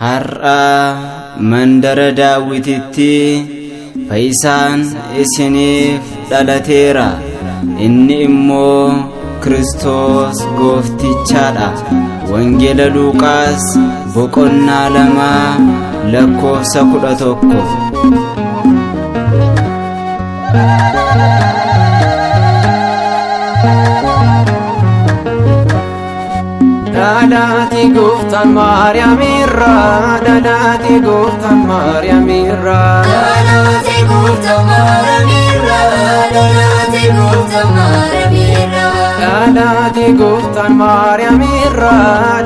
har'a mandara daawwititti fayyisaan isiniif dhalateera inni immoo Kiristoos gooftichaadha. Wangeela Luuqaas boqonnaa 2 lakkoofsa 11. Dalati Guftan Mariamirra, Dalati Guftan Mariamirra, Dalati Guftan Mariamirra, Dalati Guftan Mariamirra, Dalati Guftan Mariamirra,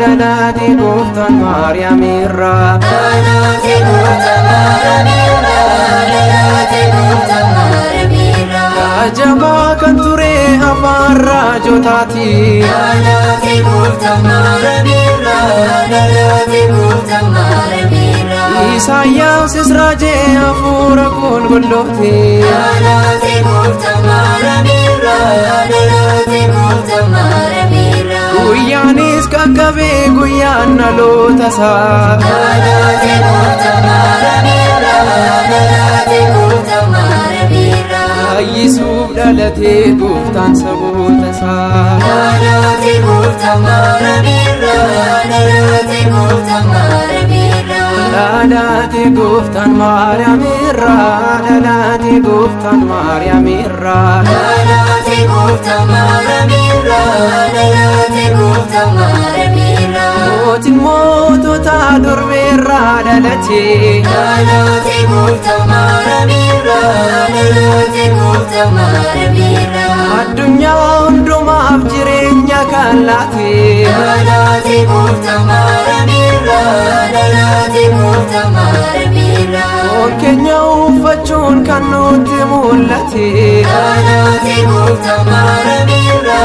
Dalati Guftan Mariamirra, Dalati Guftan Mariamirra, Dalati Guftan Mariamirra, Ajaba Kanture Afarra Jotati, Dalati Guftan Mariamirra, Dalati Guftan Mariamirra, Isaayyaas Israaje Afura Qulqullooti, Dalati Guftan Mariamirra, Dalati Guftan Mariamirra, Guyyaanis qaqqabe guyyaan dhalootasaa, Dalati Guftan Mariamirra, Dalati Guftan Mariamirra, fayyisuuf dhalate Gooftaan sabootasaa. Dalati Guftan Mariamirra, Dalati Guftan Mariamirra, Dalati Guftan Mariamirra, Dalati Guftan Mariamirra, Dalati Guftan Mariamirra, Dalati Guftan Mariamirra, mootiin mootota durbeerraa dhalate, Dalati Guftan Mariamirra, Dalati Guftan Mariamirra, addunyaa hundumaaf jireenya kan laate, Dalati Guftan Mariamirra, Dalati Guftan Mariamirra, foon keenya uffachuun kan nutti mul'ate, Dalati Guftan Mariamirra,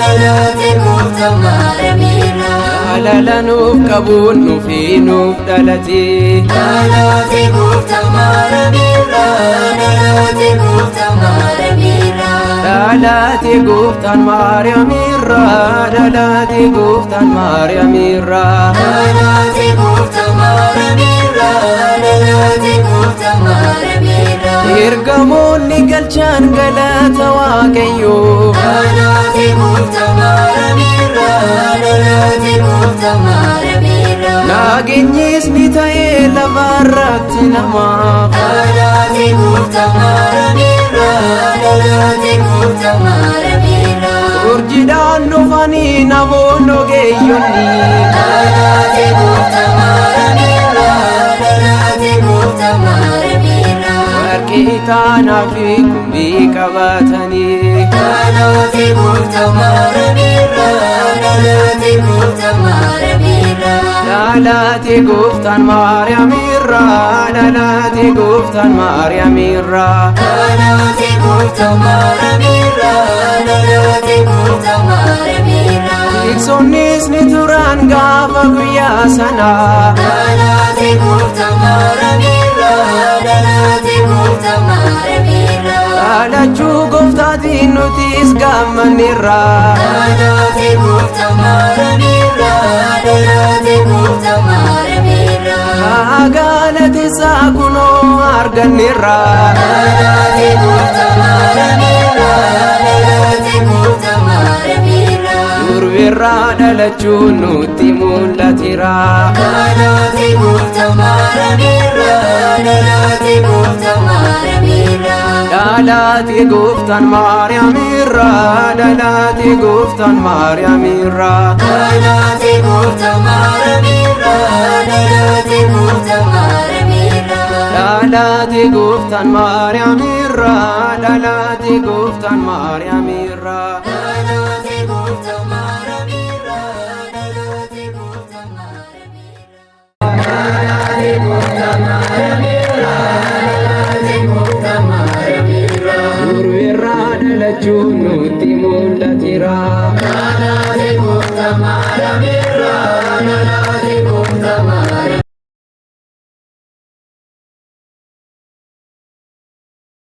Dalati Guftan Mariamirra, jaalala nuuf qabuun nuuf dhalate, Dalati Guftan Mariamirra, Dalati Guftan Mariamirra, Dalati Guftan Mariamirra, Dalati Guftan Mariamirra, Dalati Guftan Mariamirra, Dalati Guftan Mariamirra, ergamoonni galchan galata Waaqayyoo, Dalati Guftan Mariamirra, Dalati Guftan Mariamirra, nageenyis ni ta'e lafarratti namaaf, Dalati Guftan Mariamirra, Dalati Guftan Mariamirra, urjiidhaan dhufanii namoonni ogeeyyonni, Dalati Guftan Mariamirra, Dalati Guftan Mariamirra, warqee itaanaa fi kumbii qabatanii, Dalati Guftan Mariamirra, Dalati Guftan Mariamirra, Dalati Guftan Mariamirra, Dalati Guftan Mariamirra, Dalati Guftan Mariamirra, Dalati Guftan Mariamirra, tiksoonnis ni turan gaafa guyyaa sanaa, Dalati Guftan Mariamirra, Dalati Guftan Mariamirra, dhalachuu gooftaatiin nutis gammanneerra, Dalati Guftan Mariamirra, Dalati Guftan Mariamirra, galateessaa kunoo arganneerra, Dalati Guftan Mariamirra, Dalati Guftan Mariamirra, durbeerraa dhalachuun nutti mul'ateera, Dalati Guftan Mariamirra, Dalati Guftan Mariamirra, Dalati Guftan Mariamirra, Dalati Guftan Mariamirra, Dalati Guftan Mariamirra, Dalati Guftan Mariamirra, Dalati Guftan Mariamirra, Dalati Guftan Mariamirra, Dalati Guftan Mariamirra, Dalati Guftan Mariamirra, durbeerraa dhalachuun nutti mul'ateera, Dalati Guftan Mariamirra, Dalati Guftan Mariamirra.